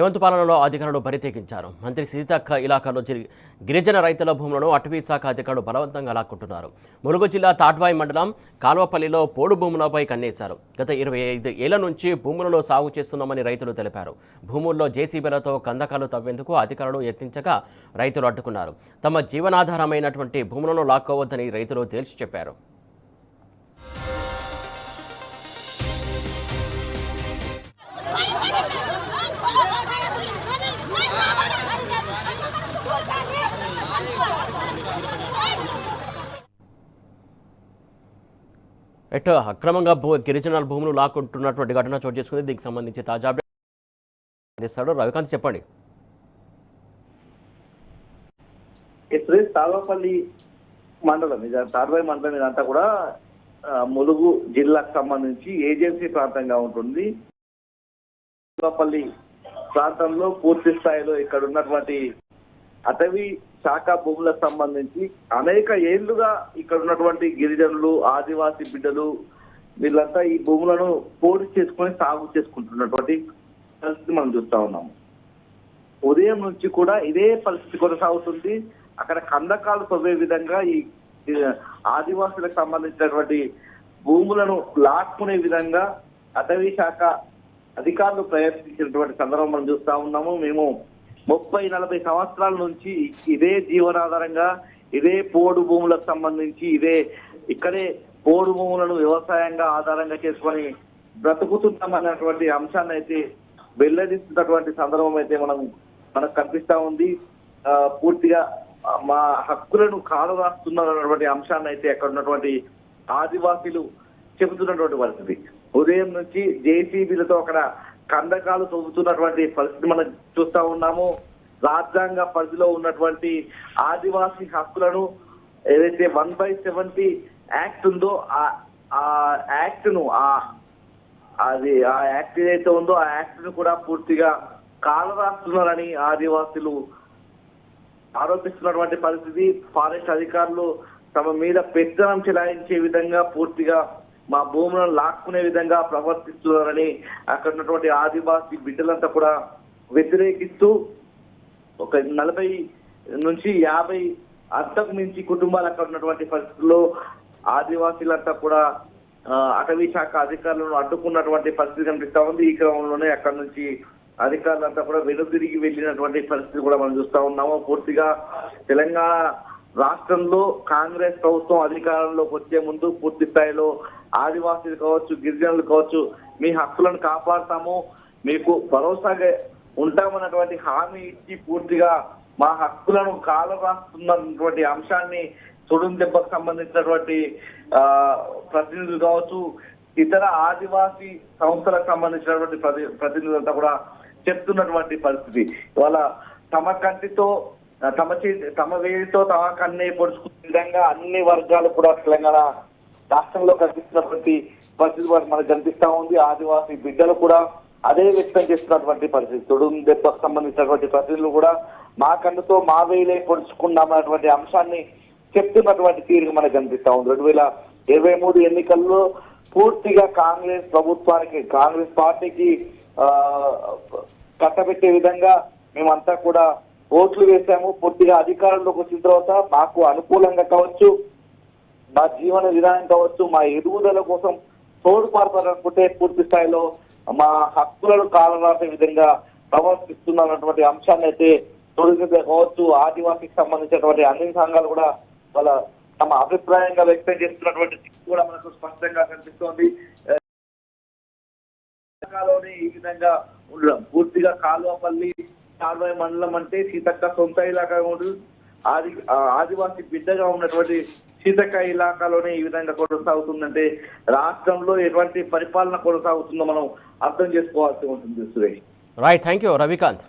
రేవంత్ పాలనలో అధికారులు బరితెగించారు. మంత్రి సీతక్క ఇలాకాలో గిరిజన రైతుల భూములను అటవీ శాఖ అధికారులు బలవంతంగా లాక్కుంటున్నారు. ములుగు జిల్లా తాడ్వాయి మండలం కాల్వపల్లిలో పోడు భూములపై కన్నేశారు. గత 25 ఏళ్ల నుంచి భూములను సాగు చేస్తున్నామని రైతులు తెలిపారు. భూముల్లో జేసీబీలతో కందకాలు తవ్వేందుకు అధికారులు యత్నించగా రైతులు అడ్డుకున్నారు. తమ జీవనాధారమైనటువంటి భూములను లాక్కోవద్దని రైతులు తేల్చి చెప్పారు. ఎటు అక్రమంగా గిరిజనాల భూములు లాక్కుంటున్నటువంటి ఘటన చోటు చేసుకుంది. దీనికి సంబంధించి తాజా అప్డేట్ ఇస్తాడు రవికాంత్. చెప్పండి. తాళ్లపల్లి మండలం తాడ్వాయి మండలం ఇదంతా కూడా ములుగు జిల్లాకు సంబంధించి ఏజెన్సీ ప్రాంతంగా ఉంటుంది. తాళ్లపల్లి ప్రాంతంలో పూర్తి స్థాయిలో ఇక్కడ ఉన్నటువంటి అటవీ శాఖ భూములకు సంబంధించి అనేక ఏళ్లుగా ఇక్కడ ఉన్నటువంటి గిరిజనులు, ఆదివాసీ బిడ్డలు వీళ్ళంతా ఈ భూములను పోటీ చేసుకుని సాగు చేసుకుంటున్నటువంటి పరిస్థితి మనం చూస్తా ఉన్నాము. ఉదయం నుంచి కూడా ఇదే పరిస్థితి కొనసాగుతుంది. అక్కడ కందకాలు తవ్వే విధంగా ఈ ఆదివాసులకు సంబంధించినటువంటి భూములను లాక్కునే విధంగా అటవీ శాఖ అధికారులు ప్రయత్నించినటువంటి సందర్భం మనం చూస్తా ఉన్నాము. మేము 30-40 సంవత్సరాల నుంచి ఇదే జీవనాధారంగా ఇదే పోడు భూములకు సంబంధించి ఇక్కడే పోడు భూములను వ్యవసాయంగా ఆధారంగా చేసుకొని బ్రతుకుతున్నామన్నటువంటి అంశాన్ని అయితే వెల్లడిస్తున్నటువంటి సందర్భం అయితే మనకు కనిపిస్తా ఉంది. పూర్తిగా మా హక్కులను కాలరాస్తున్నటువంటి అంశాన్ని అయితే అక్కడ ఉన్నటువంటి ఆదివాసీలు చెబుతున్నటువంటి పరిస్థితి. ఉదయం నుంచి జేసీబీలతో అక్కడ కందకాలు తవ్వుతున్నటువంటి పరిస్థితి మనం చూస్తా ఉన్నాము. రాజ్యాంగ పరిధిలో ఉన్నటువంటి ఆదివాసీ హక్కులను ఏదైతే 1/70 యాక్ట్ ఉందో ఆ యాక్ట్ ను ఆ యాక్ట్ ఏదైతే ఉందో ఆ యాక్ట్ ను కూడా పూర్తిగా కాలరాస్తున్నారని ఆదివాసులు ఆరోపిస్తున్నటువంటి పరిస్థితి. ఫారెస్ట్ అధికారులు తమ మీద పెత్తనం చెలాయించే విధంగా పూర్తిగా మా భూములను లాక్కునే విధంగా ప్రవర్తిస్తున్నారని అక్కడ ఉన్నటువంటి ఆదివాసీ బిడ్డలంతా కూడా వ్యతిరేకిస్తూ ఒక 40 నుంచి 50 అంతకు మించి కుటుంబాలు అక్కడ ఉన్నటువంటి పరిస్థితుల్లో ఆదివాసీలంతా కూడా అటవీ శాఖ అధికారులను అడ్డుకున్నటువంటి పరిస్థితి కనిపిస్తా ఉంది. ఈ క్రమంలోనే అక్కడ నుంచి అధికారులంతా కూడా వెనుతిరిగి వెళ్ళినటువంటి పరిస్థితి కూడా మనం చూస్తా ఉన్నాము. పూర్తిగా తెలంగాణ రాష్ట్రంలో కాంగ్రెస్ ప్రభుత్వం అధికారంలోకి వచ్చే ముందు పూర్తి స్థాయిలో ఆదివాసీలు కావచ్చు, గిరిజనులు కావచ్చు, మీ హక్కులను కాపాడతాము, మీకు భరోసాగా ఉంటామన్నటువంటి హామీ ఇచ్చి పూర్తిగా మా హక్కులను కాలరాస్తున్నటువంటి అంశాన్ని సుడుం దెబ్బకు సంబంధించినటువంటి ప్రతినిధులు కావచ్చు, ఇతర ఆదివాసీ సంస్థలకు సంబంధించినటువంటి ప్రతినిధులంతా కూడా చెప్తున్నటువంటి పరిస్థితి. ఇవాళ తమ కంటితో తమ వేడితో తమ కన్నే పొడుచుకునే విధంగా అన్ని వర్గాలు కూడా తెలంగాణ రాష్ట్రంలో కనిపిస్తున్నటువంటి పరిస్థితి మనకు కనిపిస్తా ఉంది. ఆదివాసీ బిడ్డలు కూడా అదే వ్యక్తం చేస్తున్నటువంటి పరిస్థితి. తొడుం దెబ్బకు సంబంధించినటువంటి ప్రతినిధులు కూడా మా కన్నుతో మా వేలే పొడుచుకున్నామన్నటువంటి అంశాన్ని చెప్తున్నటువంటి తీరుగా మనకు కనిపిస్తా ఉంది. 2023 ఎన్నికల్లో పూర్తిగా కాంగ్రెస్ ప్రభుత్వానికి, కాంగ్రెస్ పార్టీకి కట్టబెట్టే విధంగా మేమంతా కూడా ఓట్లు వేశాము. పూర్తిగా అధికారంలోకి వచ్చిన తర్వాత మాకు అనుకూలంగా కావచ్చు, మా జీవన విధానం కావచ్చు, మా ఎదుగుదల కోసం తోడ్పడతారనుకుంటే పూర్తి స్థాయిలో మా హక్కులను కాలరాసే విధంగా ప్రవర్తిస్తున్నటువంటి అంశాన్ని అయితే తొలగితే కావచ్చు. ఆదివాసీకి సంబంధించినటువంటి అన్ని సంఘాలు కూడా వాళ్ళ తమ అభిప్రాయంగా వ్యక్తం చేస్తున్నటువంటి కూడా మనకు స్పష్టంగా కనిపిస్తోంది. ఈ విధంగా ఉండడం పూర్తిగా కాల్వపల్లి తాడ్వాయి మండలం అంటే సీతక్క సొంత ఇలాకా ఉంటుంది. ఆదివాసీ బిడ్డగా ఉన్నటువంటి సీతక్క ఇలాకాలోనే ఈ విధంగా కొనసాగుతుందంటే రాష్ట్రంలో ఎటువంటి పరిపాలన కొనసాగుతుందో మనం అర్థం చేసుకోవాల్సి ఉంటుంది. Suresh. Right, thank you Ravikanth.